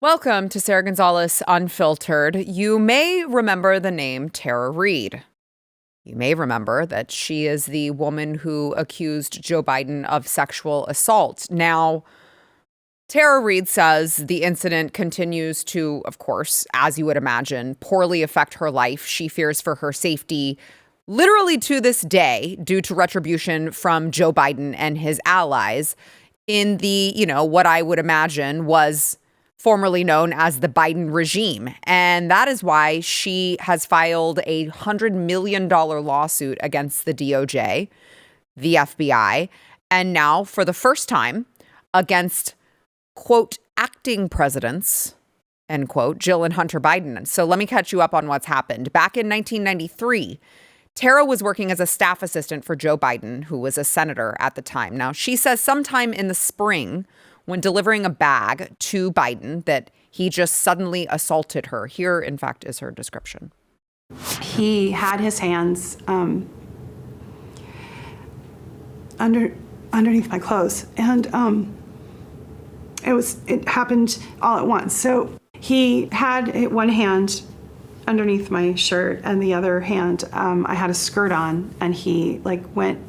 Welcome to Sara Gonzales Unfiltered. You may remember the name Tara Reade. You may remember that she is the woman who accused Joe Biden of sexual assault. Now, Tara Reade says the incident continues to, of course, as you would imagine, poorly affect her life. She fears for her safety literally to this day due to retribution from Joe Biden and his allies in the, what I would imagine was formerly known as the Biden regime. And that is why she has filed a $100 million lawsuit against the DOJ, the FBI, and now for the first time against, quote, acting presidents, end quote, Jill and Hunter Biden. So let me catch you up on what's happened. Back in 1993, Tara was working as a staff assistant for Joe Biden, who was a senator at the time. Now, she says sometime in the spring, when delivering a bag to Biden, that he just suddenly assaulted her. Here, in fact, is her description. He had his hands underneath my clothes, and it happened all at once. So he had one hand underneath my shirt, and the other hand, I had a skirt on, and he went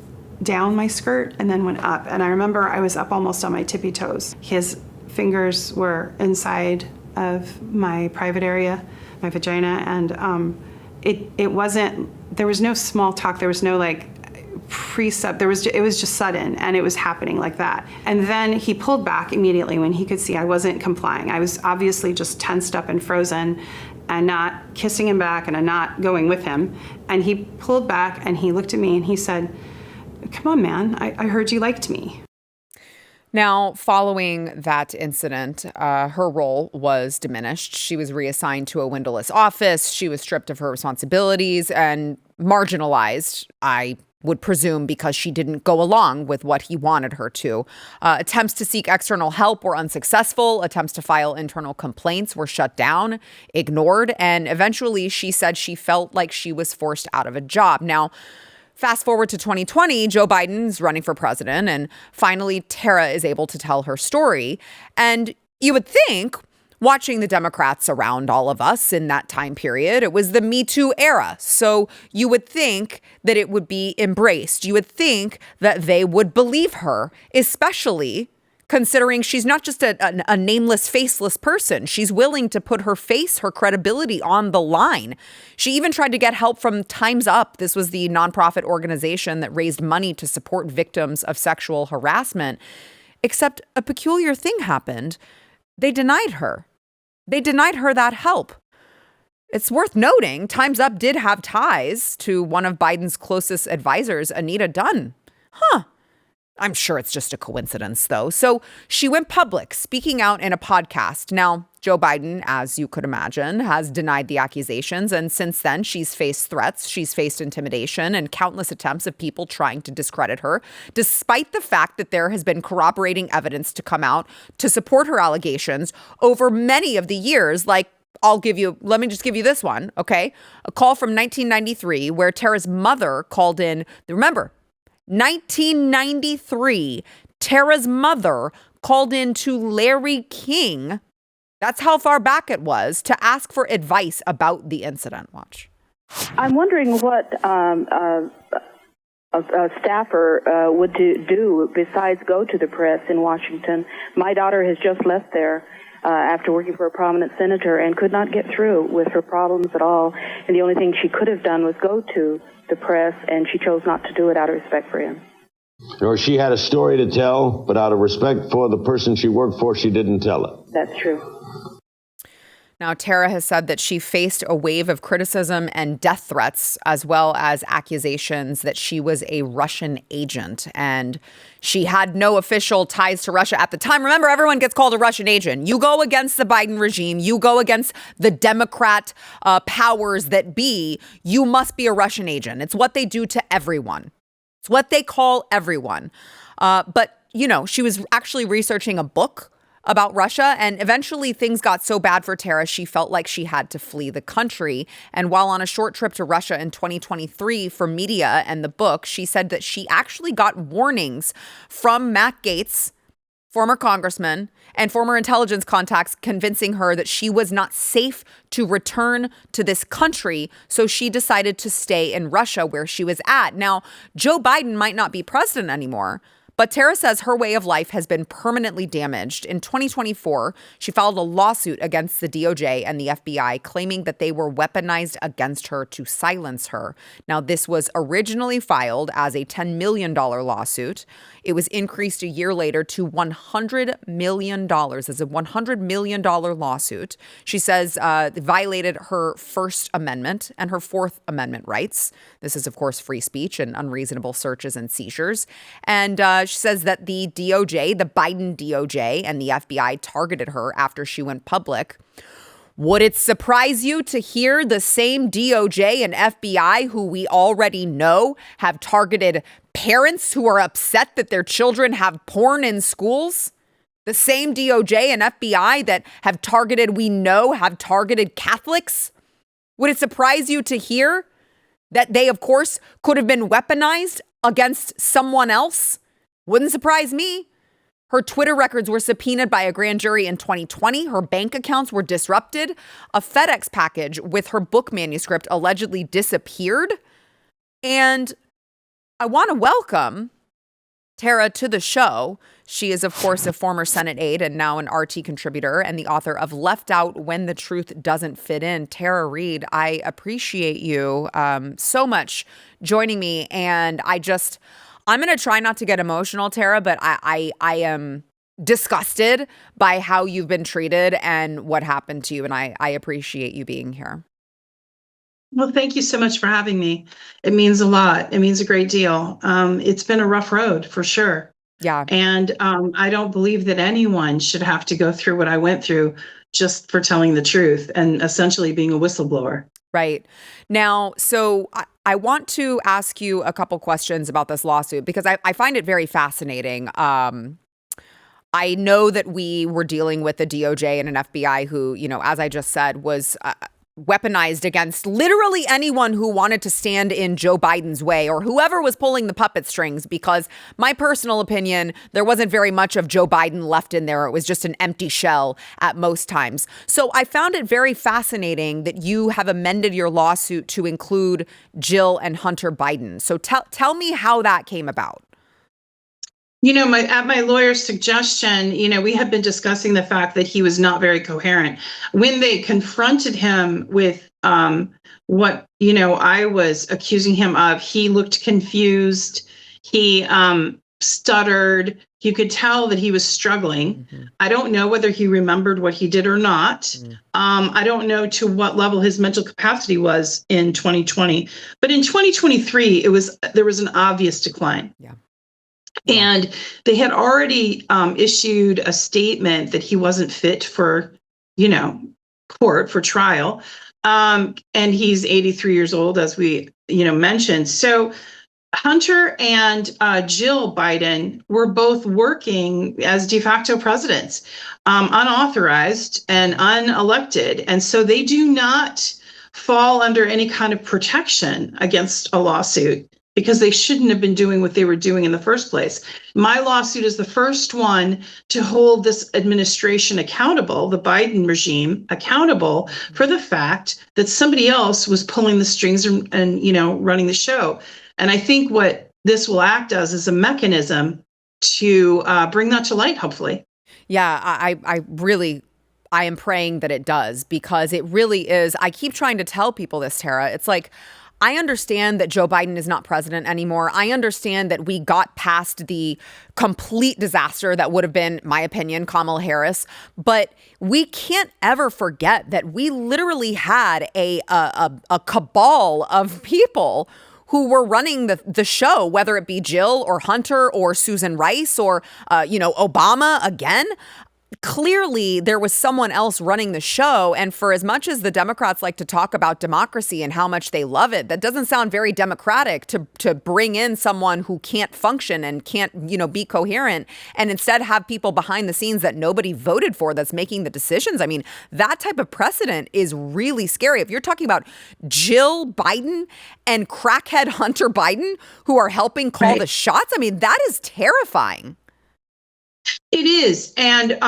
down my skirt and then went up. And I remember I was up almost on my tippy toes. His fingers were inside of my private area, my vagina, and it wasn't, there was no small talk, there was no precept, it was just sudden, and it was happening like that. And then he pulled back immediately when he could see I wasn't complying. I was obviously just tensed up and frozen and not kissing him back and not going with him. And he pulled back and he looked at me and he said, "Come on, man, I heard you liked me." Now, following that incident, her role was diminished. She was reassigned to a windowless office. She was stripped of her responsibilities and marginalized, I would presume, because she didn't go along with what he wanted her to. Attempts to seek external help were unsuccessful. Attempts to file internal complaints were shut down, ignored, and eventually she said she felt like she was forced out of a job. Now, fast forward to 2020, Joe Biden's running for president, and finally Tara is able to tell her story. And you would think, watching the Democrats around all of us in that time period, it was the Me Too era. So you would think that it would be embraced. You would think that they would believe her, especially considering she's not just a nameless, faceless person. She's willing to put her face, her credibility on the line. She even tried to get help from Time's Up. This was the nonprofit organization that raised money to support victims of sexual harassment. Except a peculiar thing happened. They denied her. They denied her that help. It's worth noting, Time's Up did have ties to one of Biden's closest advisors, Anita Dunn. I'm sure it's just a coincidence, though. So she went public, speaking out in a podcast. Now, Joe Biden, as you could imagine, has denied the accusations. And since then, she's faced threats. She's faced intimidation and countless attempts of people trying to discredit her, despite the fact that there has been corroborating evidence to come out to support her allegations over many of the years. Let me just give you this one, okay? A call from 1993 where Tara's mother called in. Remember, 1993, Tara's mother called in to Larry King. That's how far back it was, to ask for advice about the incident. Watch. I'm wondering what a staffer would do besides go to the press in Washington. My daughter has just left there after working for a prominent senator and could not get through with her problems at all. And the only thing she could have done was go to the press, and she chose not to do it out of respect for him. Or she had a story to tell, but out of respect for the person she worked for, she didn't tell it. That's true. Now, Tara has said that she faced a wave of criticism and death threats, as well as accusations that she was a Russian agent. And she had no official ties to Russia at the time. Remember, everyone gets called a Russian agent. You go against the Biden regime, you go against the Democrat powers that be, you must be a Russian agent. It's what they do to everyone. It's what they call everyone. But, she was actually researching a book about Russia. And eventually things got so bad for Tara, she felt like she had to flee the country. And while on a short trip to Russia in 2023 for media and the book, she said that she actually got warnings from Matt Gaetz former congressman, and former intelligence contacts convincing her that she was not safe to return to this country. So she decided to stay in Russia where she was at. Now, Joe Biden might not be president anymore, but Tara says her way of life has been permanently damaged. In 2024, she filed a lawsuit against the DOJ and the FBI, claiming that they were weaponized against her to silence her. Now, this was originally filed as a $10 million lawsuit. It was increased a year later to $100 million as a $100 million lawsuit. She says it violated her First Amendment and her Fourth Amendment rights. This is, of course, free speech and unreasonable searches and seizures. And she says that the DOJ, the Biden DOJ, and the FBI targeted her after she went public. Would it surprise you to hear the same DOJ and FBI who we already know have targeted parents who are upset that their children have porn in schools? The same DOJ and FBI that have targeted Catholics? Would it surprise you to hear that they, of course, could have been weaponized against someone else? Wouldn't surprise me. Her Twitter records were subpoenaed by a grand jury in 2020. Her bank accounts were disrupted. A FedEx package with her book manuscript allegedly disappeared. And I want to welcome Tara to the show. She is, of course, a former Senate aide and now an RT contributor and the author of Left Out When the Truth Doesn't Fit In. Tara Reade, I appreciate you so much joining me. And I'm going to try not to get emotional, Tara, but I am disgusted by how you've been treated and what happened to you. And I appreciate you being here. Well, thank you so much for having me. It means a lot. It means a great deal. It's been a rough road for sure. Yeah. And I don't believe that anyone should have to go through what I went through just for telling the truth and essentially being a whistleblower. Right. Now, so I want to ask you a couple questions about this lawsuit because I find it very fascinating. I know that we were dealing with a DOJ and an FBI who, as I just said, was weaponized against literally anyone who wanted to stand in Joe Biden's way or whoever was pulling the puppet strings, because my personal opinion, there wasn't very much of Joe Biden left in there. It was just an empty shell at most times. So I found it very fascinating that you have amended your lawsuit to include Jill and Hunter Biden. So tell me how that came about. At my lawyer's suggestion, we had been discussing the fact that he was not very coherent. When they confronted him with what, I was accusing him of, he looked confused. He stuttered. You could tell that he was struggling. Mm-hmm. I don't know whether he remembered what he did or not. Mm-hmm. I don't know to what level his mental capacity was in 2020. But in 2023, there was an obvious decline. Yeah. And they had already issued a statement that he wasn't fit for, court for trial. And he's 83 years old, as we, mentioned. So Hunter and Jill Biden were both working as de facto presidents, unauthorized and unelected. And so they do not fall under any kind of protection against a lawsuit, because they shouldn't have been doing what they were doing in the first place. My lawsuit is the first one to hold this administration accountable, the Biden regime accountable for the fact that somebody else was pulling the strings and running the show. And I think what this will act as is a mechanism to bring that to light, hopefully. Yeah, I am praying that it does, because it really is. I keep trying to tell people this, Tara. It's like, I understand that Joe Biden is not president anymore. I understand that we got past the complete disaster that would have been, my opinion, Kamala Harris. But we can't ever forget that we literally had a cabal of people who were running the show, whether it be Jill or Hunter or Susan Rice or, Obama again. Clearly, there was someone else running the show. And for as much as the Democrats like to talk about democracy and how much they love it, that doesn't sound very democratic to bring in someone who can't function and can't, be coherent, and instead have people behind the scenes that nobody voted for that's making the decisions. I mean, that type of precedent is really scary. If you're talking about Jill Biden and crackhead Hunter Biden who are helping call the shots, I mean, that is terrifying. It is. And,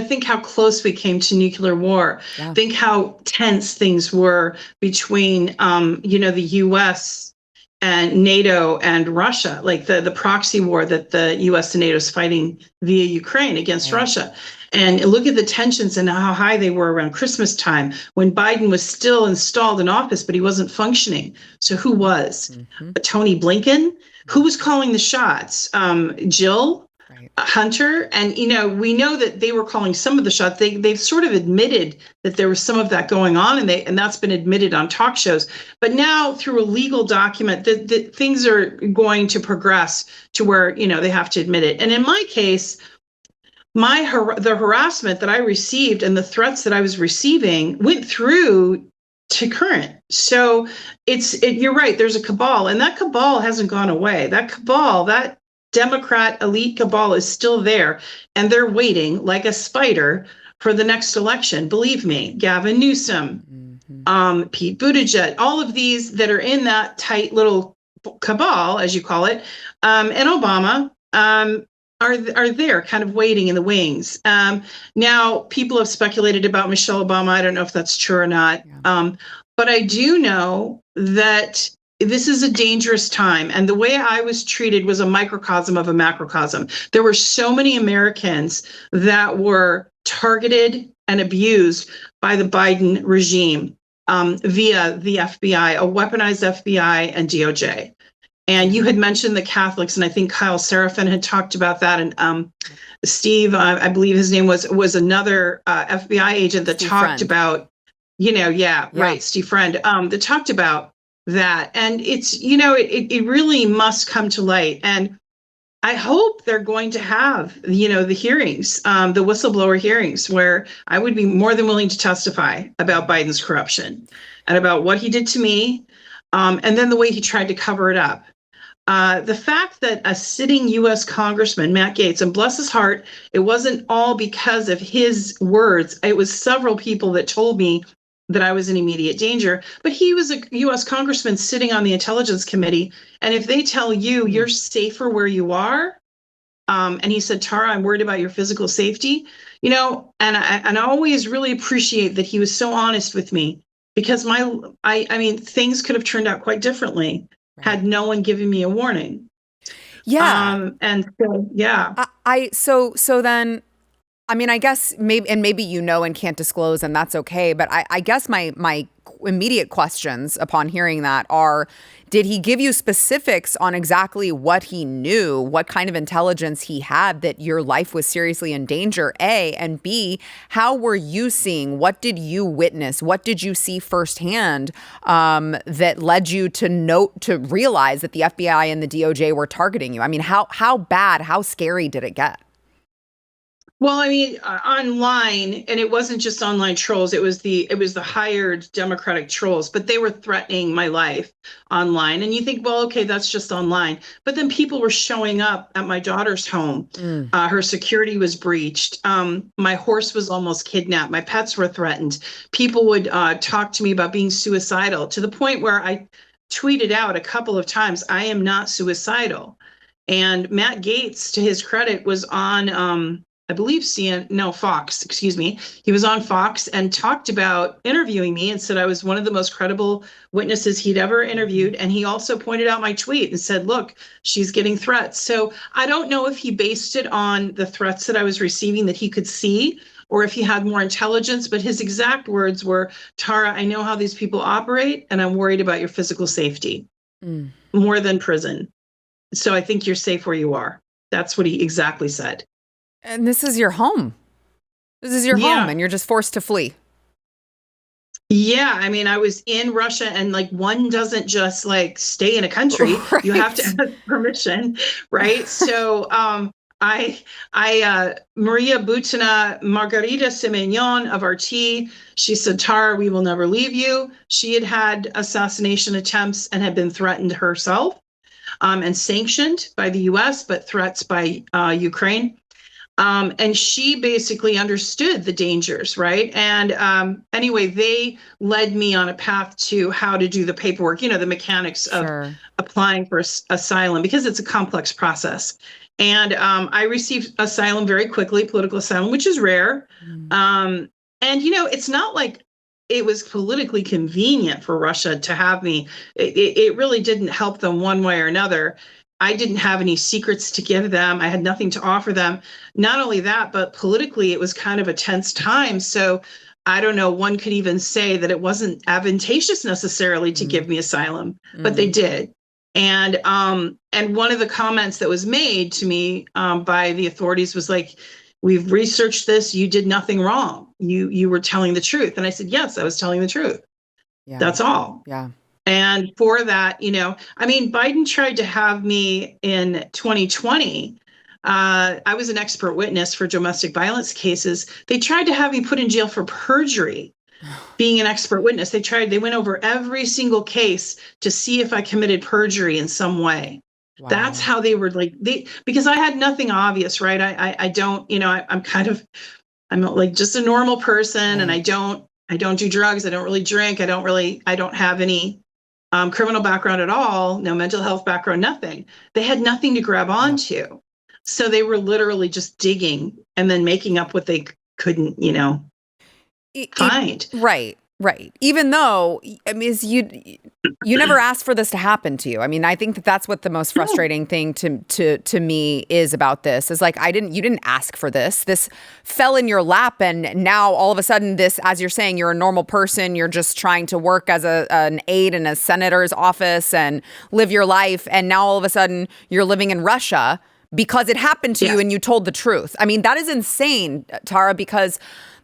think how close we came to nuclear war. Yeah. Think how tense things were between, the U.S. and NATO and Russia, like the proxy war that the U.S. and NATO is fighting via Ukraine against Russia. And look at the tensions and how high they were around Christmas time when Biden was still installed in office, but he wasn't functioning. So who was? Tony Blinken? Who was calling the shots? Jill? Hunter. And, we know that they were calling some of the shots. They've sort of admitted that there was some of that going on, and that's been admitted on talk shows. But now through a legal document, that things are going to progress to where, they have to admit it. And in my case, the harassment that I received and the threats that I was receiving went through to current. So you're right. There's a cabal, and that cabal hasn't gone away. That Democrat elite cabal is still there, and they're waiting like a spider for the next election. Believe me, Gavin Newsom, Pete Buttigieg, all of these that are in that tight little cabal, as you call it, and Obama are there kind of waiting in the wings. Now, people have speculated about Michelle Obama. I don't know if that's true or not. But I do know that this is a dangerous time. And the way I was treated was a microcosm of a macrocosm. There were so many Americans that were targeted and abused by the Biden regime via the FBI, a weaponized FBI and DOJ. And you had mentioned the Catholics, and I think Kyle Seraphin had talked about that. And Steve, I believe his name was another FBI agent that talked about, Steve Friend, that talked about that. And it's, it really must come to light. And I hope they're going to have, the hearings, the whistleblower hearings, where I would be more than willing to testify about Biden's corruption and about what he did to me, and then the way he tried to cover it up. The fact that a sitting U.S. Congressman, Matt Gaetz, and bless his heart, it wasn't all because of his words. It was several people that told me that I was in immediate danger, but he was a U.S. Congressman sitting on the Intelligence Committee. And if they tell you you're safer where you are, and he said, Tara, I'm worried about your physical safety, and I always really appreciate that he was so honest with me, because things could have turned out quite differently had no one given me a warning. Yeah. And so, yeah. So then, I guess maybe and can't disclose, and that's okay. But I guess my immediate questions upon hearing that are, did he give you specifics on exactly what he knew, what kind of intelligence he had that your life was seriously in danger, A, and B, how were you seeing? What did you witness? What did you see firsthand that led you to realize that the FBI and the DOJ were targeting you? How bad, how scary did it get? Well, online, and it wasn't just online trolls. It was the hired Democratic trolls, but they were threatening my life online. And you think, well, okay, that's just online. But then people were showing up at my daughter's home. Her security was breached. My horse was almost kidnapped. My pets were threatened. People would talk to me about being suicidal, to the point where I tweeted out a couple of times, I am not suicidal. And Matt Gaetz, to his credit, was on I believe Fox, excuse me. He was on Fox and talked about interviewing me and said I was one of the most credible witnesses he'd ever interviewed. And he also pointed out my tweet and said, look, she's getting threats. So I don't know if he based it on the threats that I was receiving that he could see, or if he had more intelligence, but his exact words were, Tara, I know how these people operate, and I'm worried about your physical safety more than prison. So I think you're safe where you are. That's what he exactly said. And this is your home. This is your home, and you're just forced to flee. Yeah, I was in Russia, and one doesn't just stay in a country. Right. You have to ask permission, right? So Maria Butina Margarita Semenion of RT, she said, Tara, we will never leave you. She had assassination attempts and had been threatened herself and sanctioned by the U.S., but threats by Ukraine. And she basically understood the dangers, right? And anyway, they led me on a path to how to do the paperwork, the mechanics of applying for asylum, because it's a complex process. And I received asylum very quickly, political asylum, which is rare. And, it's not like it was politically convenient for Russia to have me. It really didn't help them one way or another. I didn't have any secrets to give them. I had nothing to offer them. Not only that, but politically, it was kind of a tense time. So I don't know, one could even say that it wasn't advantageous necessarily to give me asylum, but they did. And one of the comments that was made to me by the authorities was like, we've researched this. You did nothing wrong. You were telling the truth. And I said, yes, I was telling the truth. Yeah. That's all. Yeah. And for that, Biden tried to have me in 2020. I was an expert witness for domestic violence cases. They tried to have me put in jail for perjury, being an expert witness. They went over every single case to see if I committed perjury in some way. Wow. That's how they were because I had nothing obvious, right? I don't, I'm like just a normal person, and I don't do drugs. I don't really drink. I don't have any criminal background at all, no mental health background, nothing. They had nothing to grab onto. So they were literally just digging and then making up what they couldn't, find. Right. Even though, you never asked for this to happen to you. I mean, I think that's what the most frustrating thing to me is about this is like, you didn't ask for this. This fell in your lap. And now all of a sudden this, as you're saying, you're a normal person. You're just trying to work as an aide in a senator's office and live your life. And now all of a sudden you're living in Russia because it happened to you and you told the truth. I mean, that is insane, Tara, because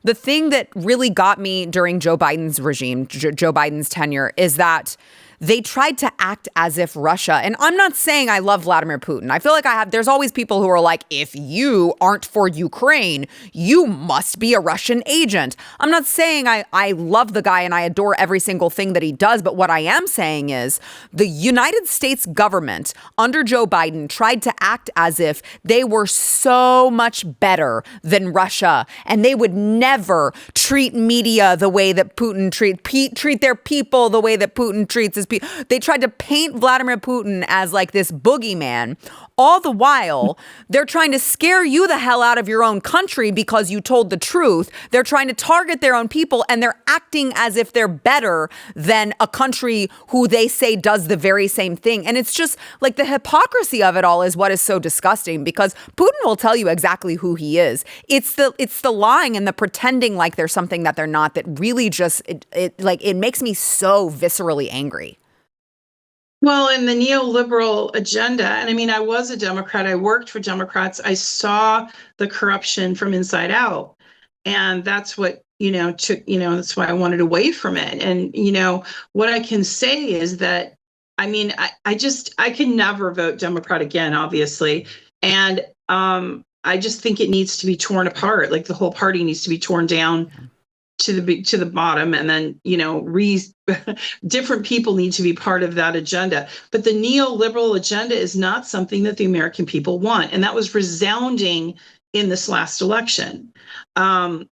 the thing that really got me during Joe Biden's regime, Joe Biden's tenure, is that they tried to act as if Russia, and I'm not saying I love Vladimir Putin. I feel like there's always people who are like, if you aren't for Ukraine, you must be a Russian agent. I'm not saying I love the guy and I adore every single thing that he does. But what I am saying is the United States government under Joe Biden tried to act as if they were so much better than Russia. And they would never treat media the way that Putin treat their people the way that Putin treats his people. They tried to paint Vladimir Putin as like this boogeyman. All the while, they're trying to scare you the hell out of your own country because you told the truth. They're trying to target their own people, and they're acting as if they're better than a country who they say does the very same thing. And it's just like the hypocrisy of it all is what is so disgusting, because Putin will tell you exactly who he is. It's the lying and the pretending like they're something that they're not that really just it makes me so viscerally angry. Well, in the neoliberal agenda, and I mean, I was a Democrat. I worked for Democrats. I saw the corruption from inside out. And that's what, that's why I wanted away from it. And, what I can say is that, I mean, I can never vote Democrat again, obviously. And I just think it needs to be torn apart. Like the whole party needs to be torn down to the bottom, and then different people need to be part of that agenda. But the neoliberal agenda is not something that the American people want, and that was resounding in this last election. And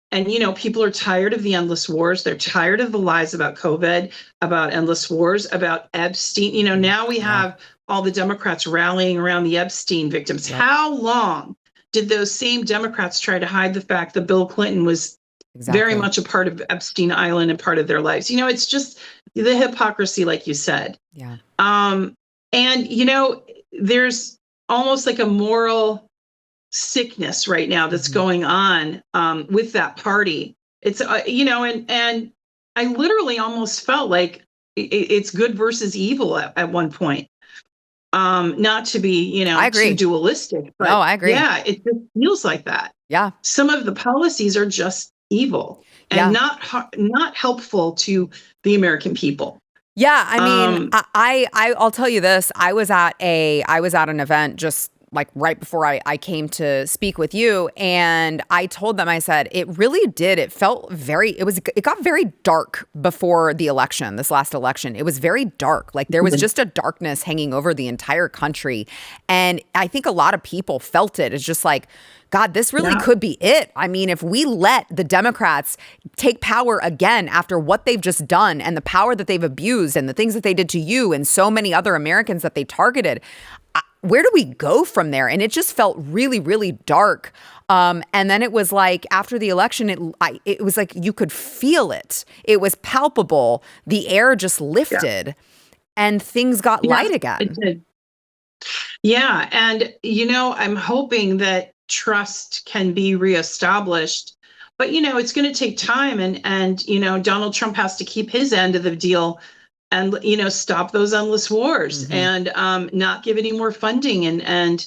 people are tired of the endless wars. They're tired of the lies about COVID, about endless wars, about Epstein. Now we have all the Democrats rallying around the Epstein victims. Yep. How long did those same Democrats try to hide the fact that Bill Clinton was very much a part of Epstein Island and part of their lives? It's just the hypocrisy, like you said. Yeah. And, there's almost like a moral sickness right now that's going on with that party. It's, and I literally almost felt like it's good versus evil at one point. Not to be, I agree. Too dualistic. But no, I agree. Yeah, it just feels like that. Yeah. Some of the policies are just evil and not helpful to the American people. Yeah, I mean, I'll tell you this. I was at an event just like right before I came to speak with you, and I told them, I said, it really did. It got very dark before the election, this last election. It was very dark. Like there was just a darkness hanging over the entire country. And I think a lot of people felt it. It's just like, God, this really could be it. I mean, if we let the Democrats take power again after what they've just done and the power that they've abused and the things that they did to you and so many other Americans that they targeted, where do we go from there? And it just felt really, really dark. And then it was like after the election, it was like you could feel it. It was palpable. The air just lifted and things got light again. It did. Yeah. And, I'm hoping that trust can be reestablished. But, it's going to take time. And Donald Trump has to keep his end of the deal and, stop those endless wars and not give any more funding. And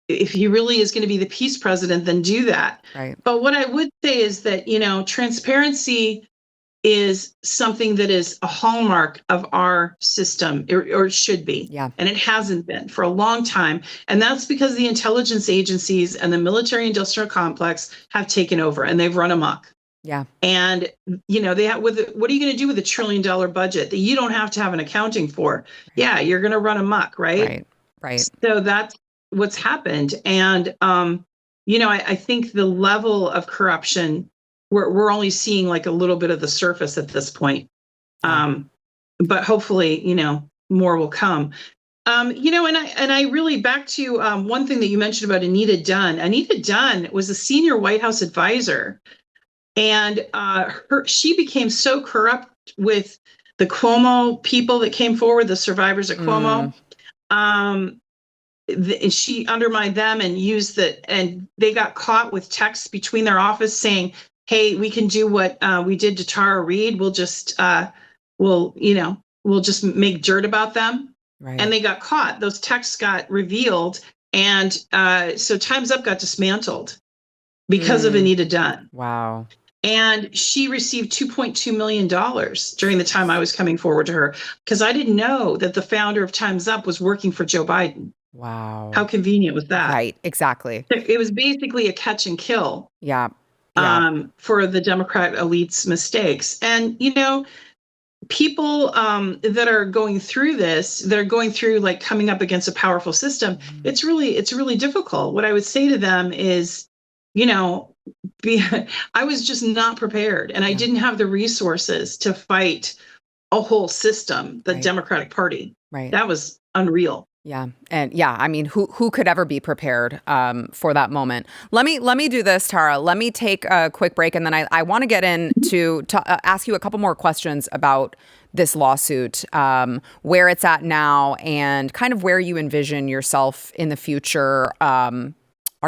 if he really is going to be the peace president, then do that. Right. But what I would say is that, transparency is something that is a hallmark of our system, or it should be. Yeah. And it hasn't been for a long time. And that's because the intelligence agencies and the military industrial complex have taken over and they've run amok. Yeah. And, they have what are you going to do with $1 trillion budget that you don't have to have an accounting for? Right. Yeah, you're going to run amok, right? Right. So that's what's happened. And, I think the level of corruption, we're only seeing like a little bit of the surface at this point. But hopefully, more will come. And I really back to one thing that you mentioned about Anita Dunn. Anita Dunn was a senior White House advisor, and she became so corrupt with the Cuomo people that came forward, the survivors of Cuomo. She undermined them and used and they got caught with texts between their office saying, hey, we can do what we did to Tara Reade. We'll just, we'll just make dirt about them. Right. And they got caught. Those texts got revealed. And so Time's Up got dismantled because of Anita Dunn. Wow. And she received $2.2 million during the time I was coming forward to her, because I didn't know that the founder of Time's Up was working for Joe Biden. Wow. How convenient was that? Right. Exactly. It was basically a catch and kill. Yeah. For the Democrat elite's mistakes. And, people that are going through this, they're going through like coming up against a powerful system. It's really difficult. What I would say to them is, I was just not prepared, and I didn't have the resources to fight a whole system, the Democratic Party. Right. That was unreal. Yeah. And I mean, who could ever be prepared for that moment? Let me do this, Tara. Let me take a quick break. And then I want to get into ask you a couple more questions about this lawsuit, where it's at now and kind of where you envision yourself in the future. Do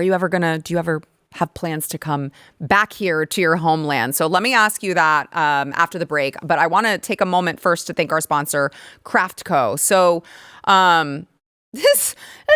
you ever have plans to come back here to your homeland? So let me ask you that after the break. But I want to take a moment first to thank our sponsor, Craftco. So, this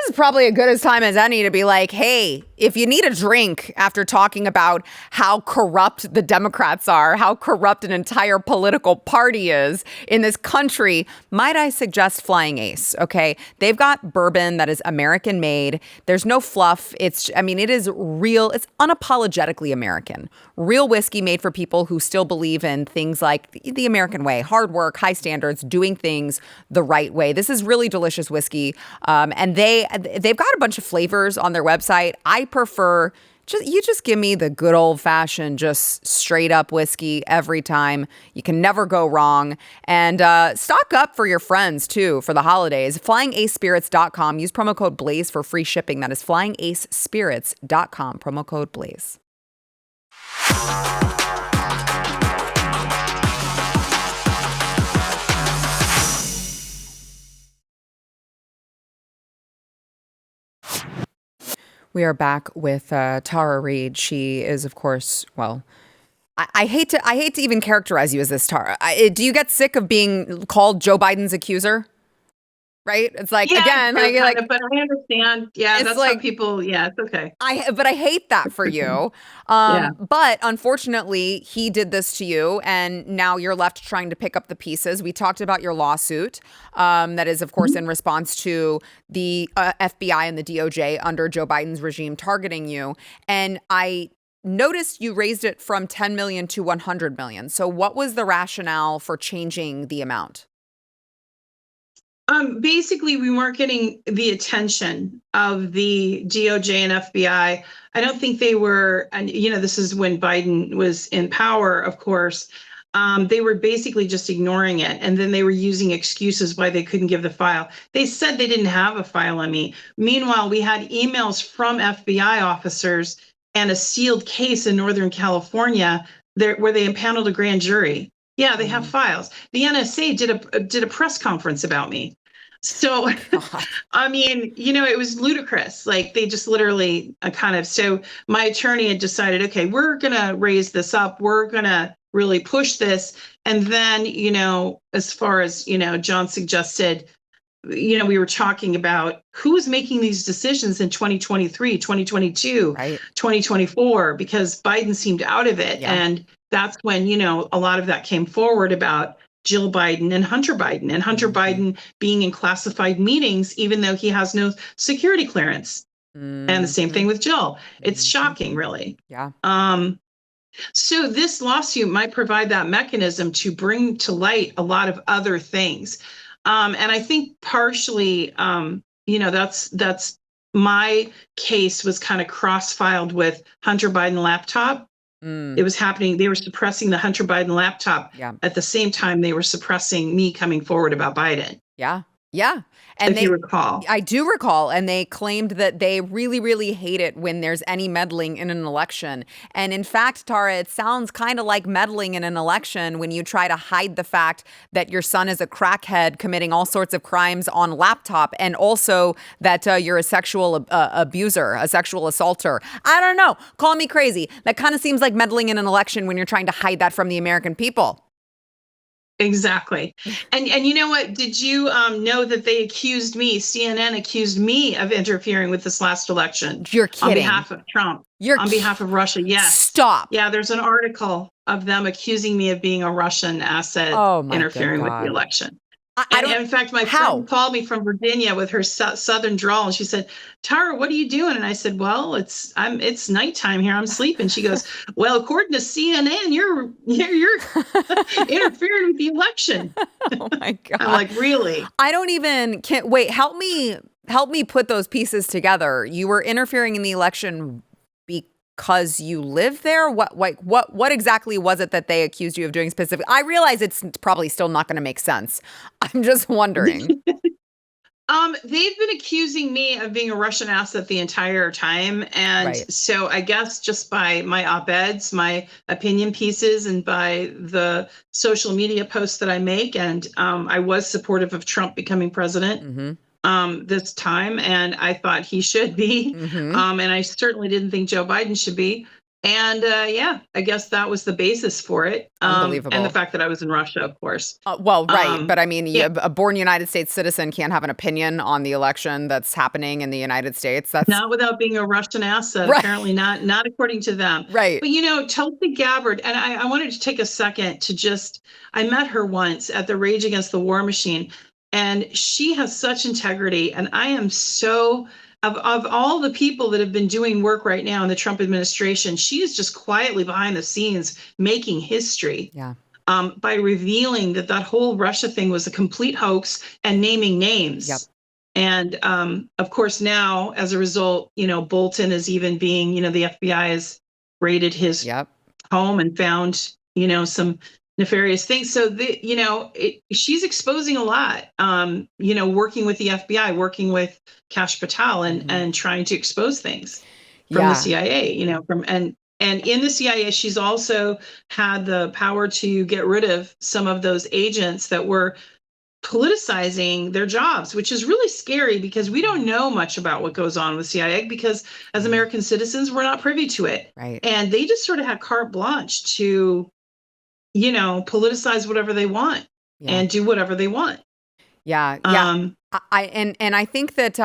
is probably as good a time as any to be like, hey, if you need a drink after talking about how corrupt the Democrats are, how corrupt an entire political party is in this country, might I suggest Flying Ace, okay? They've got bourbon that is American made. There's no fluff. It is real. It's unapologetically American. Real whiskey made for people who still believe in things like the American way, hard work, high standards, doing things the right way. This is really delicious whiskey. And they've got a bunch of flavors on their website. I prefer just give me the good old fashioned, just straight up whiskey every time. You can never go wrong. And stock up for your friends too for the holidays. FlyingAceSpirits.com. Use promo code Blaze for free shipping. That is FlyingAceSpirits.com. Promo code Blaze. We are back with Tara Reade. She is, of course, well, I hate to even characterize you as this, Tara. Do you get sick of being called Joe Biden's accuser? Right? It's like, again, but I understand. Yeah, that's like, how people, it's okay. But I hate that for you. But unfortunately, he did this to you, and now you're left trying to pick up the pieces. We talked about your lawsuit that is, of course, in response to the FBI and the DOJ under Joe Biden's regime targeting you. And I noticed you raised it from 10 million to 100 million. So what was the rationale for changing the amount? Basically, we weren't getting the attention of the DOJ and FBI. I don't think they were, and this is when Biden was in power, of course. They were basically just ignoring it. And then they were using excuses why they couldn't give the file. They said they didn't have a file on me. Meanwhile, we had emails from FBI officers and a sealed case in Northern California where they impaneled a grand jury. Yeah, they have files. The NSA did a press conference about me. So, I mean, it was ludicrous. Like they just literally so my attorney had decided, okay, we're going to raise this up. We're going to really push this. And then, as far as, John suggested, we were talking about who was making these decisions in 2023, 2022, right. 2024, because Biden seemed out of it. Yeah. And that's when, a lot of that came forward about Jill Biden and Hunter Biden being in classified meetings, even though he has no security clearance. And the same thing with Jill. It's shocking, really. Yeah. So this lawsuit might provide that mechanism to bring to light a lot of other things. And I think partially, that's my case was kind of cross-filed with Hunter Biden laptop. It was happening. They were suppressing the Hunter Biden laptop at the same time they were suppressing me coming forward about Biden. Yeah. Yeah. And if you recall. I do recall. And they claimed that they really, really hate it when there's any meddling in an election. And in fact, Tara, it sounds kind of like meddling in an election when you try to hide the fact that your son is a crackhead committing all sorts of crimes on laptop, and also that you're a sexual abuser, a sexual assaulter. I don't know. Call me crazy. That kind of seems like meddling in an election when you're trying to hide that from the American people. Exactly. And you know what? Did you know that they accused me, CNN accused me of interfering with this last election? You're kidding. On behalf of Trump. On behalf of Russia. Yes. Stop. Yeah, there's an article of them accusing me of being a Russian asset interfering with the election. In fact, my friend called me from Virginia with her southern drawl, and she said, "Tara, what are you doing?" And I said, "Well, it's nighttime here. I'm sleeping." She goes, "Well, according to CNN, you're interfering with the election." Oh my God! I'm like, really? I don't even can't wait. Help me put those pieces together. You were interfering in the election because you live there? What exactly was it that they accused you of doing specifically? I realize it's probably still not going to make sense. I'm just wondering. They've been accusing me of being a Russian asset the entire time. And so I guess just by my op-eds, my opinion pieces, and by the social media posts that I make, and I was supportive of Trump becoming president. This time, and I thought he should be. And I certainly didn't think Joe Biden should be. And I guess that was the basis for it. Unbelievable. And the fact that I was in Russia, of course. But I mean, a born United States citizen can't have an opinion on the election that's happening in the United States. That's not without being a Russian asset. Apparently not according to them. Right. But Tulsi Gabbard, and I wanted to take a second to I met her once at the Rage Against the War Machine. And she has such integrity. And I am so, of all the people that have been doing work right now in the Trump administration, she is just quietly behind the scenes making history. Yeah. By revealing that whole Russia thing was a complete hoax and naming names. Yep. And of course, now, as a result, Bolton is even being, the FBI has raided his home and found, some nefarious things. So she's exposing a lot, working with the FBI, working with Kash Patel, and trying to expose things from the CIA, and in the CIA, she's also had the power to get rid of some of those agents that were politicizing their jobs, which is really scary because we don't know much about what goes on with CIA because as American citizens, we're not privy to it. Right. And they just sort of have carte blanche to politicize whatever they want and do whatever they want. Yeah. Yeah. I think that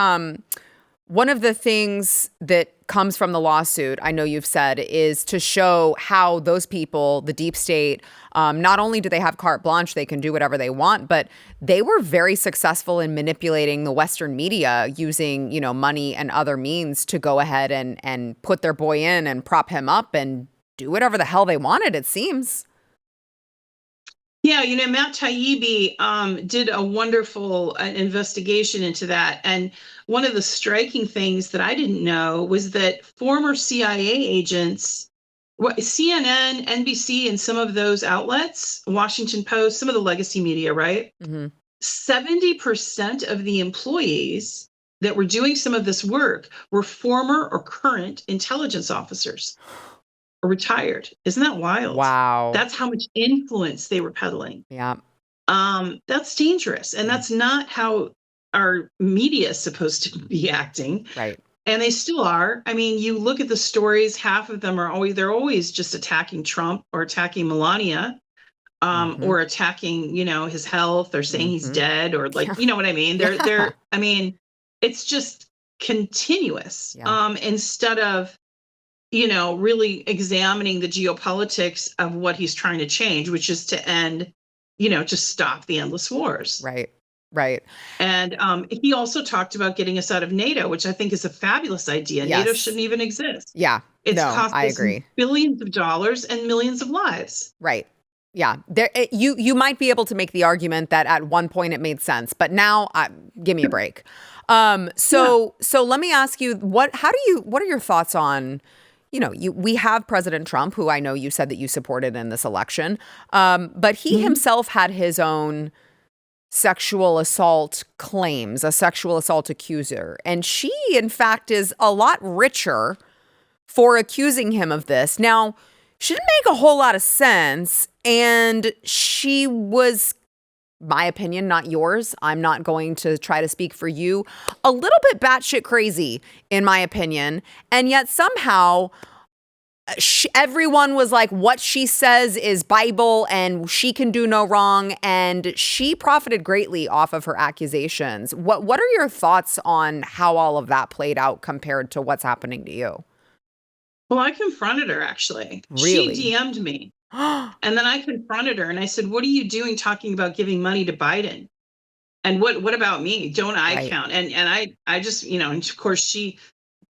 one of the things that comes from the lawsuit, I know you've said, is to show how those people, the deep state, not only do they have carte blanche, they can do whatever they want, but they were very successful in manipulating the Western media using, money and other means to go ahead and put their boy in and prop him up and do whatever the hell they wanted, it seems. Yeah, Matt Taibbi did a wonderful investigation into that. And one of the striking things that I didn't know was that former CIA agents CNN, NBC, and some of those outlets, Washington Post, some of the legacy media, right? 70% of the employees that were doing some of this work were former or current intelligence officers or retired. Isn't that wild? Wow. That's how much influence they were peddling. Yeah. That's dangerous. And that's not how our media is supposed to be acting. Right. And they still are. I mean, you look at the stories, half of them they're always just attacking Trump or attacking Melania, or attacking, his health or saying he's dead or you know what I mean? I mean, it's just continuous, instead of, really examining the geopolitics of what he's trying to change, which is to end, to stop the endless wars. Right. Right. And he also talked about getting us out of NATO, which I think is a fabulous idea. Yes. NATO shouldn't even exist. Yeah. It's cost I us agree. billions of dollars and millions of lives. Right. Yeah. You might be able to make the argument that at one point it made sense, but now give me a break. So let me ask you, what are your thoughts on, we have President Trump, who I know you said that you supported in this election, but he himself had his own sexual assault claims, a sexual assault accuser. And she, in fact, is a lot richer for accusing him of this. Now, she didn't make a whole lot of sense. And she was, my opinion, not yours. I'm not going to try to speak for you. A little bit batshit crazy, in my opinion. And yet somehow everyone was like, what she says is Bible and she can do no wrong. And she profited greatly off of her accusations. What are your thoughts on how all of that played out compared to what's happening to you? Well, I confronted her, actually. Really? She DM'd me. And then I confronted her and I said, what are you doing talking about giving money to Biden? And what about me? Don't I count? And I just, and of course she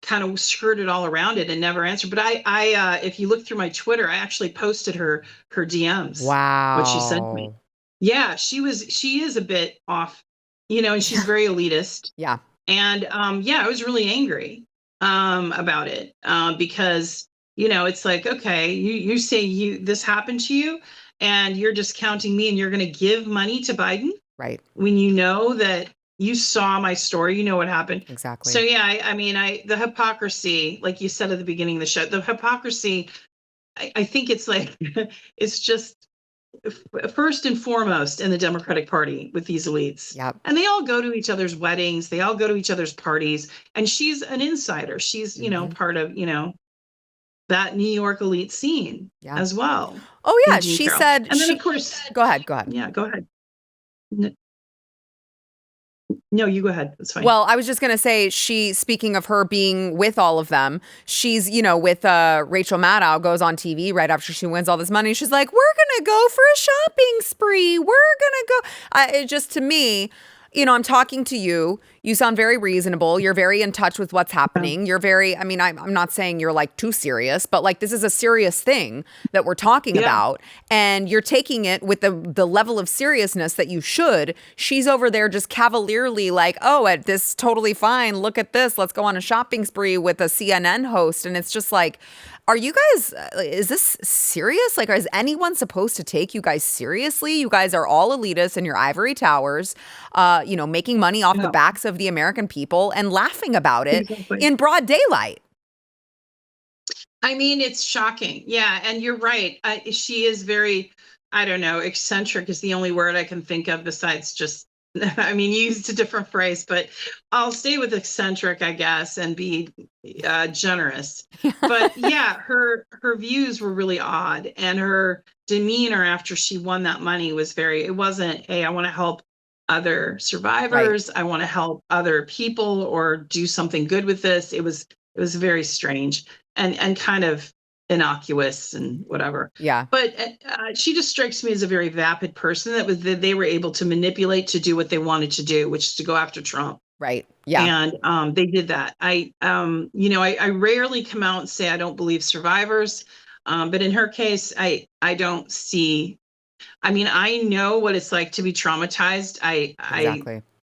kind of skirted all around it and never answered. But I if you look through my Twitter, I actually posted her DMs. Wow. What she sent me. Yeah, she is a bit off, and she's very elitist. Yeah. And I was really angry about it because, it's like, okay, you say this happened to you and you're discounting me and you're going to give money to Biden. Right. When you know that you saw my story, you know what happened. Exactly. So the hypocrisy, like you said at the beginning of the show, the hypocrisy, I think it's like, it's just first and foremost in the Democratic Party with these elites. Yep. And they all go to each other's weddings. They all go to each other's parties. And she's an insider. She's, part of, that New York elite scene as well. Oh, yeah. She said. And then, of course. Go ahead. Yeah, go ahead. No, you go ahead. That's fine. Well, I was just going to say, speaking of her being with all of them, she's, with Rachel Maddow, goes on TV right after she wins all this money. She's like, we're going to go for a shopping spree. We're going to go. It just, to me, I'm talking to you. You sound very reasonable. You're very in touch with what's happening. You're very, I'm not saying you're like too serious, but like this is a serious thing that we're talking about. And you're taking it with the level of seriousness that you should. She's over there just cavalierly like, oh, this totally fine. Look at this. Let's go on a shopping spree with a CNN host. And it's just like, are you guys, is this serious? Like, is anyone supposed to take you guys seriously? You guys are all elitists in your ivory towers, making money off the backs of the American people and laughing about it in broad daylight. I mean, it's shocking. Yeah. And you're right. She is very, I don't know, eccentric is the only word I can think of besides just, you used a different phrase, but I'll stay with eccentric, I guess, and be generous. But yeah, her views were really odd. And her demeanor after she won that money was it wasn't, hey, I want to help other survivors. Right. I want to help other people or do something good with this. It was very strange and kind of innocuous and whatever. Yeah. But she just strikes me as a very vapid person that they were able to manipulate to do what they wanted to do, which is to go after Trump. Right. Yeah. And they did that. I rarely come out and say I don't believe survivors. But in her case, I don't see. I know what it's like to be traumatized. I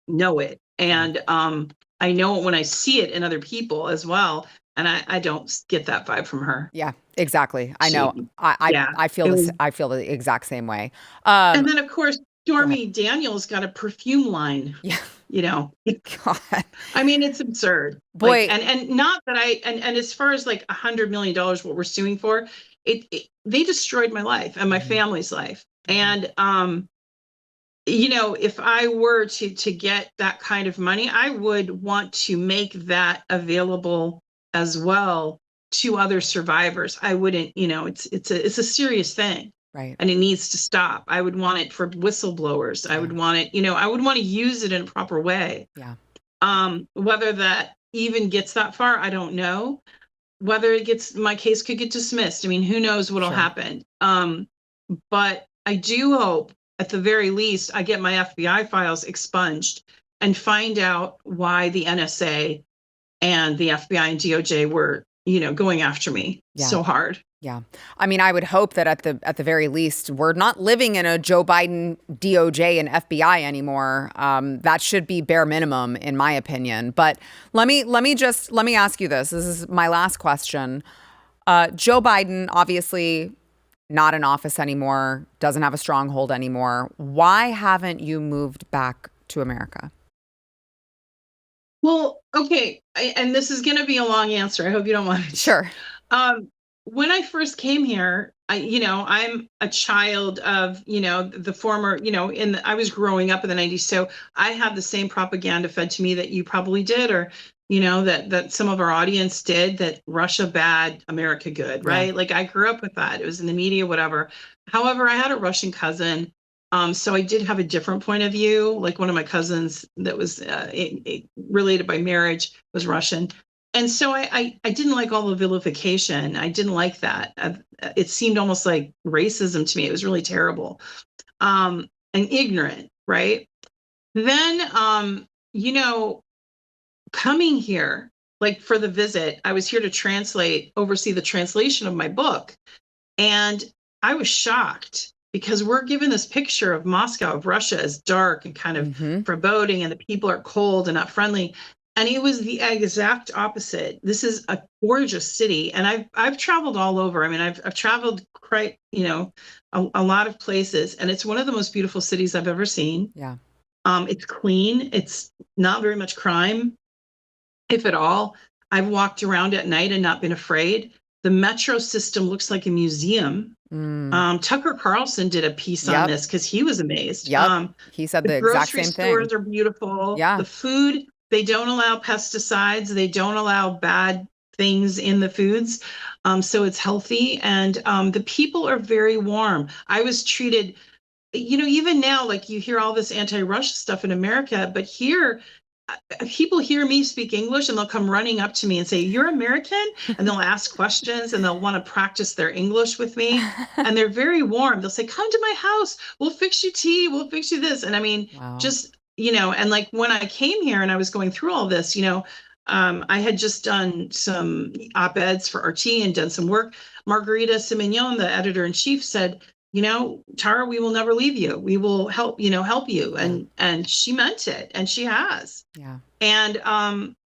know it. And I know it when I see it in other people as well. And I don't get that vibe from her. Yeah, exactly. I She, know. yeah. I feel It this. was- I feel the exact same way. and then of course, Go ahead. Stormy Daniels got a perfume line. Yeah. You know, God. I mean, it's absurd. Boy. Like, and not that and as far as like $100 million, what we're suing for, they destroyed my life and my family's life. And you know, if I were to get that kind of money, I would want to make that available as well to other survivors. I wouldn't, you know, it's a serious thing. Right. And it needs to stop. I would want it for whistleblowers. I would want it, you know, I would want to use it in a proper way. Yeah. Whether that even gets that far, I don't know. Whether it gets, my case could get dismissed. I mean, who knows what'll happen. But I do hope, at the very least, I get my FBI files expunged and find out why the NSA and the FBI and DOJ were, you know, going after me so hard. Yeah. I mean, I would hope that at the very least, we're not living in a Joe Biden DOJ and FBI anymore. That should be bare minimum, in my opinion. But let me ask you this. This is my last question. Joe Biden, obviously not in office anymore, doesn't have a stronghold anymore. Why haven't you moved back to America? Well, okay. And this is going to be a long answer. I hope you don't mind. Sure. When I first came here, you know, I'm a child of, you know, the former, you know, I was growing up in the 90s. So I had the same propaganda fed to me that you probably did, or, you know, that some of our audience did, that Russia bad, America good, right? Yeah. Like I grew up with that. It was in the media, whatever. However, I had a Russian cousin. So I did have a different point of view. Like one of my cousins that was related by marriage was Russian. And so I didn't like all the vilification. I didn't like that. It seemed almost like racism to me. It was really terrible and ignorant, right? Then, you know, coming here, like for the visit, I was here to oversee the translation of my book. And I was shocked because we're given this picture of Moscow, of Russia, as dark and kind of foreboding, and the people are cold and not friendly. And it was the exact opposite. This is a gorgeous city, and I've traveled all over. I mean, I've traveled quite, you know, a lot of places, and it's one of the most beautiful cities I've ever seen. Yeah. It's clean. It's not very much crime, if at all. I've walked around at night and not been afraid. The metro system looks like a museum. Tucker Carlson did a piece on this because he was amazed. He said the exact same thing. Grocery stores are beautiful. Yeah. The food, they don't allow pesticides. They don't allow bad things in the foods. So it's healthy. And the people are very warm. I was treated, you know, even now, like you hear all this anti-Russia stuff in America, but here, people hear me speak English and they'll come running up to me and say, "You're American?" And they'll ask questions and they'll want to practice their English with me. And they're very warm. They'll say, "Come to my house. We'll fix you tea. We'll fix you this." And I mean, just, you know, and like when I came here and I was going through all this, you know, I had just done some op-eds for RT and done some work. Margarita Simenon, the editor-in-chief, said, "You know, Tara, we will never leave you. We will help you." And she meant it, and she has. Yeah. And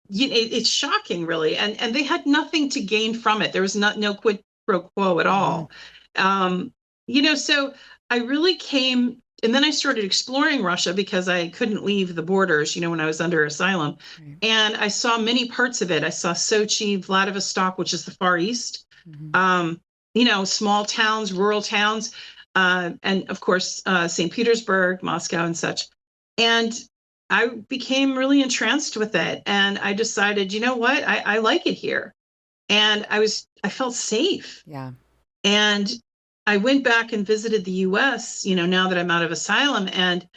it's shocking, really. And they had nothing to gain from it. There was no quid pro quo at all. You know, so I really came, and then I started exploring Russia because I couldn't leave the borders, you know, when I was under asylum. Right. And I saw many parts of it. I saw Sochi, Vladivostok, which is the Far East. You know, small towns, rural towns, and of course, St. Petersburg, Moscow, and such. And I became really entranced with it. And I decided, you know what, I like it here. And I felt safe. Yeah. And I went back and visited the US, you know, now that I'm out of asylum, and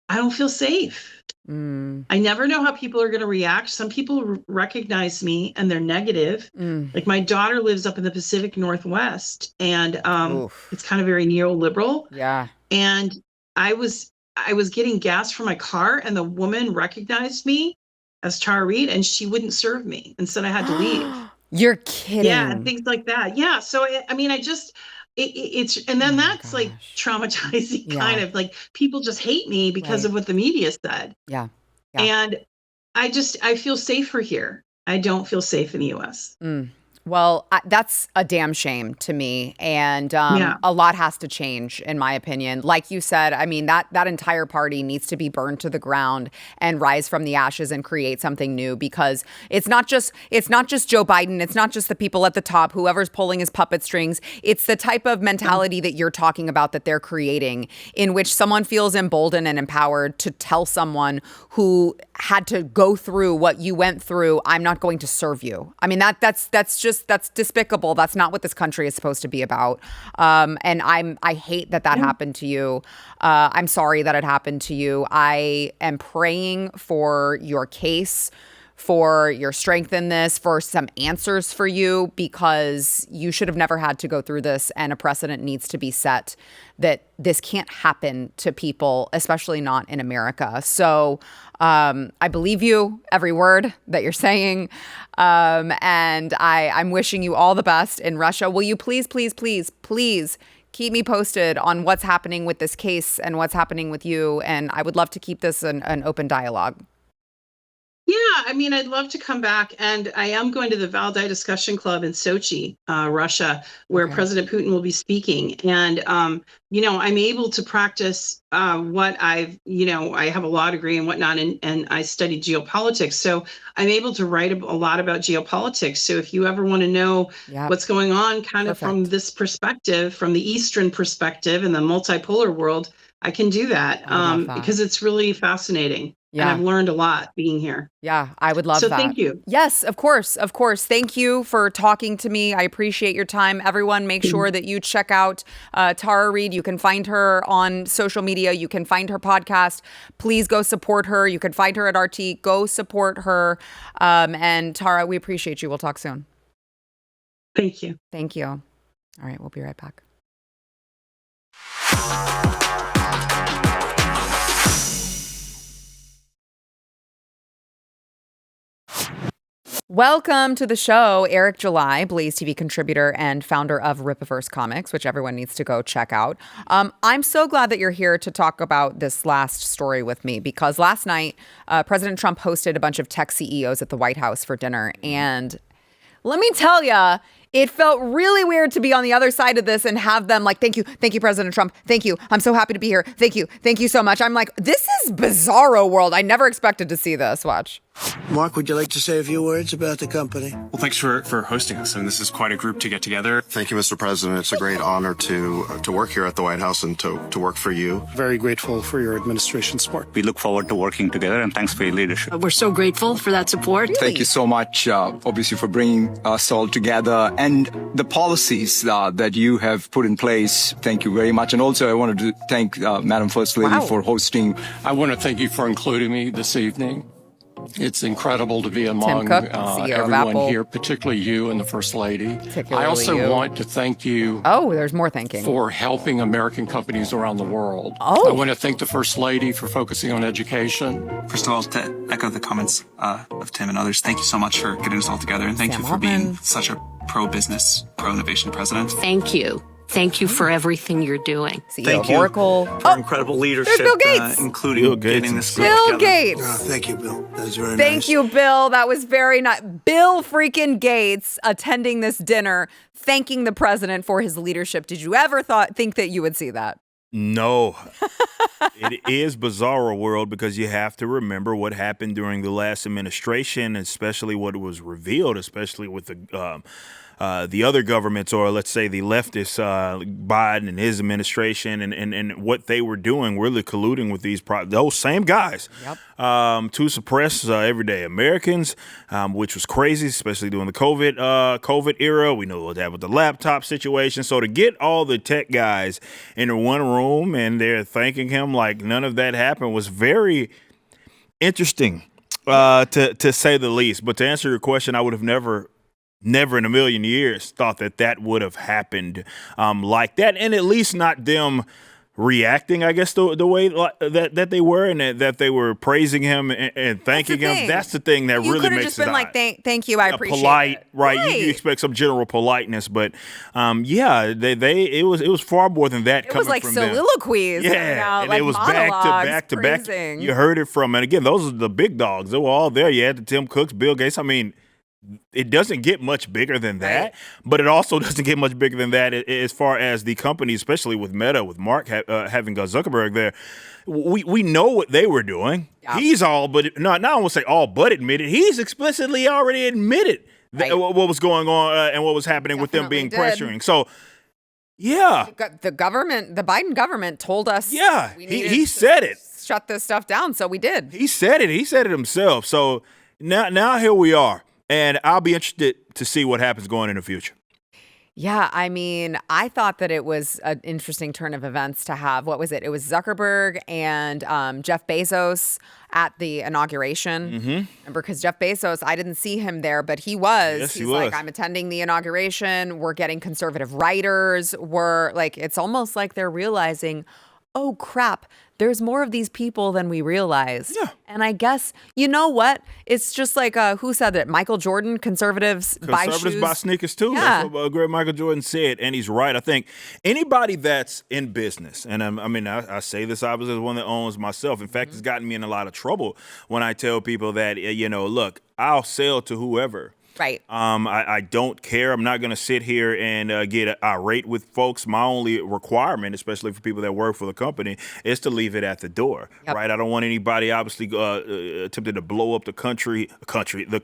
I don't feel safe. I never know how people are going to react. Some people recognize me and they're negative. Like my daughter lives up in the Pacific Northwest, and it's kind of very neoliberal. Yeah. And I was getting gas from my car, and the woman recognized me as Tara Reade, and she wouldn't serve me and said I had to leave. You're kidding. Yeah, and things like that. Yeah. So I mean, it's and then that's like traumatizing, kind of like people just hate me because of what the media said. Yeah. And I feel safer here. I don't feel safe in the U.S. Well, that's a damn shame to me. And a lot has to change, in my opinion. Like you said, I mean, that entire party needs to be burned to the ground and rise from the ashes and create something new, because it's not just Joe Biden. It's not just the people at the top, whoever's pulling his puppet strings. It's the type of mentality that you're talking about that they're creating, in which someone feels emboldened and empowered to tell someone who had to go through what you went through, I'm not going to serve you. I mean, that's despicable. That's not what this country is supposed to be about. And I hate that happened to you. I'm sorry that it happened to you. I am praying for your case, for your strength in this, for some answers for you, because you should have never had to go through this, and a precedent needs to be set that this can't happen to people, especially not in America. So I believe you, every word that you're saying, and I'm wishing you all the best in Russia. Will you please keep me posted on what's happening with this case and what's happening with you? And I would love to keep this an open dialogue. Yeah, I mean, I'd love to come back, and I am going to the Valdai Discussion Club in Sochi, Russia, where President Putin will be speaking. And, I'm able to practice what I have a law degree and whatnot, and I studied geopolitics. So I'm able to write a lot about geopolitics. So if you ever want to know what's going on kind of from this perspective, from the Eastern perspective in the multipolar world, I can do that, because it's really fascinating. Yeah. And I've learned a lot being here. Yeah, I would love that. So thank you. Yes, of course. Thank you for talking to me. I appreciate your time. Everyone, make sure that you check out Tara Reade. You can find her on social media. You can find her podcast. Please go support her. You can find her at RT. Go support her. And Tara, we appreciate you. We'll talk soon. Thank you. Thank you. All right, we'll be right back. Welcome to the show, Eric July, Blaze TV contributor and founder of Ripiverse Comics, which everyone needs to go check out. I'm so glad that you're here to talk about this last story with me, because last night, President Trump hosted a bunch of tech CEOs at the White House for dinner. And let me tell you, it felt really weird to be on the other side of this and have them like, thank you, President Trump. Thank you. I'm so happy to be here. Thank you so much. I'm like, this is bizarro world. I never expected to see this. Watch. Mark, would you like to say a few words about the company? Well, thanks for hosting us. And this is quite a group to get together. Thank you, Mr. President. It's a great honor to work here at the White House and to work for you. Very grateful for your administration support. We look forward to working together, and thanks for your leadership. We're so grateful for that support. Really? Thank you so much, obviously, for bringing us all together, and the policies that you have put in place. Thank you very much. And also, I wanted to thank Madam First Lady for hosting. I want to thank you for including me this evening. It's incredible to be among Cook, CEO of everyone Apple. here, particularly you and the First Lady. I also want to thank you. Oh, there's more thanking. For helping American companies around the world. Oh. I want to thank the First Lady for focusing on education. First of all, to echo the comments of Tim and others, thank you so much for getting us all together. And thank you for being such a pro-business, pro-innovation president. Thank you. Thank you for everything you're doing. CEO of Oracle. For incredible leadership, Bill Gates. including Bill Gates getting this group Bill together. Gates. Thank you, Bill. That was very nice. Thank you, Bill. That was very nice. Bill freaking Gates attending this dinner, thanking the president for his leadership. Did you ever think that you would see that? No. It is bizarro world, because you have to remember what happened during the last administration, especially what was revealed, especially with the other governments, or let's say the leftist Biden and his administration, and what they were doing, really colluding with those same guys to suppress everyday Americans, which was crazy, especially during the COVID era. We know what happened with the laptop situation. So to get all the tech guys into one room and they're thanking him like none of that happened was very interesting, to say the least. But to answer your question, I would have never in a million years thought that would have happened like that, and at least not them reacting, I guess, the way that they were, and that they were praising him and thanking him. That's the thing that really makes it. You could have just been like, thank you, I appreciate polite, it. Right? You expect some general politeness, but it was far more than that. It was like soliloquies, and like it was back to back. praising. You heard it from, and again, those are the big dogs. They were all there. You had the Tim Cooks, Bill Gates. I mean, it doesn't get much bigger than that, but it also doesn't get much bigger than that as far as the company, especially with Meta, with Mark having Zuckerberg there. We know what they were doing. Yeah. He's I won't say all but admitted. He's explicitly already admitted what was going on and what was happening with them being pressuring. So, yeah. The Biden government told us. Yeah, he said it. Shut this stuff down, so we did. He said it. He said it himself. So now here we are. And I'll be interested to see what happens going in the future. Yeah, I mean, I thought that it was an interesting turn of events to have. What was it? It was Zuckerberg and Jeff Bezos at the inauguration. Mm-hmm. Remember, because Jeff Bezos, I didn't see him there, but he was. Yes, He's like, I'm attending the inauguration. We're getting conservative writers. It's almost like they're realizing, oh, crap, there's more of these people than we realize. Yeah. And I guess, you know what? It's just like, who said that? Michael Jordan, conservatives buy shoes. Conservatives buy sneakers too. Yeah. That's what great Michael Jordan said. And he's right. I think anybody that's in business, and I say this obviously as one that owns myself. In fact, it's gotten me in a lot of trouble when I tell people that, look, I'll sell to whoever. Right. I don't care. I'm not going to sit here and get irate with folks. My only requirement, especially for people that work for the company, is to leave it at the door. Yep. Right. I don't want anybody obviously attempting to blow up the company, the country for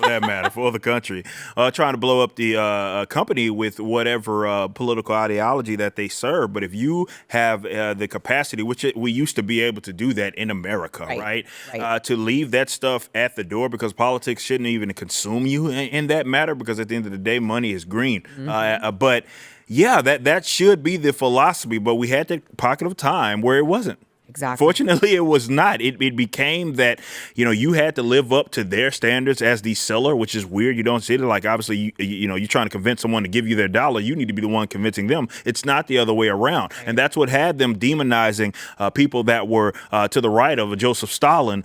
that matter, for the country, trying to blow up the company with whatever political ideology that they serve. But if you have the capacity, which we used to be able to do that in America, right? To leave that stuff at the door, because politics shouldn't even consume you in that matter, because at the end of the day, money is green. Mm-hmm. But yeah, that should be the philosophy. But we had that pocket of time where it wasn't. Exactly. Fortunately, it was not. It became that, you had to live up to their standards as the seller, which is weird. You don't see it like, obviously, you're trying to convince someone to give you their dollar. You need to be the one convincing them. It's not the other way around. Right. And that's what had them demonizing people that were to the right of Joseph Stalin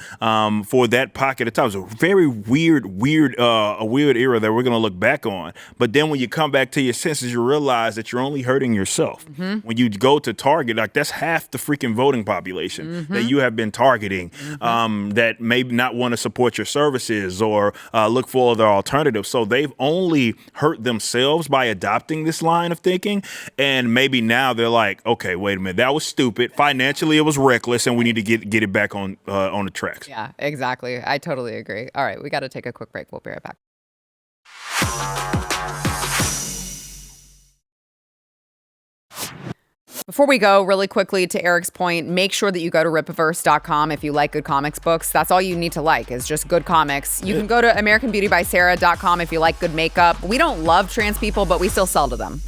for that pocket of time. It was a very weird era that we're going to look back on. But then when you come back to your senses, you realize that you're only hurting yourself. Mm-hmm. When you go to Target, like, that's half the freaking voting population. Mm-hmm. That you have been targeting, that may not want to support your services or look for other alternatives. So they've only hurt themselves by adopting this line of thinking. And maybe now they're like, okay, wait a minute, that was stupid. Financially, it was reckless, and we need to get it back on the tracks. Yeah, exactly. I totally agree. All right, we got to take a quick break. We'll be right back. Before we go, really quickly, to Eric's point, make sure that you go to ripaverse.com if you like good comics books. That's all you need to like, is just good comics. You can go to AmericanBeautyBySarah.com if you like good makeup. We don't love trans people, but we still sell to them.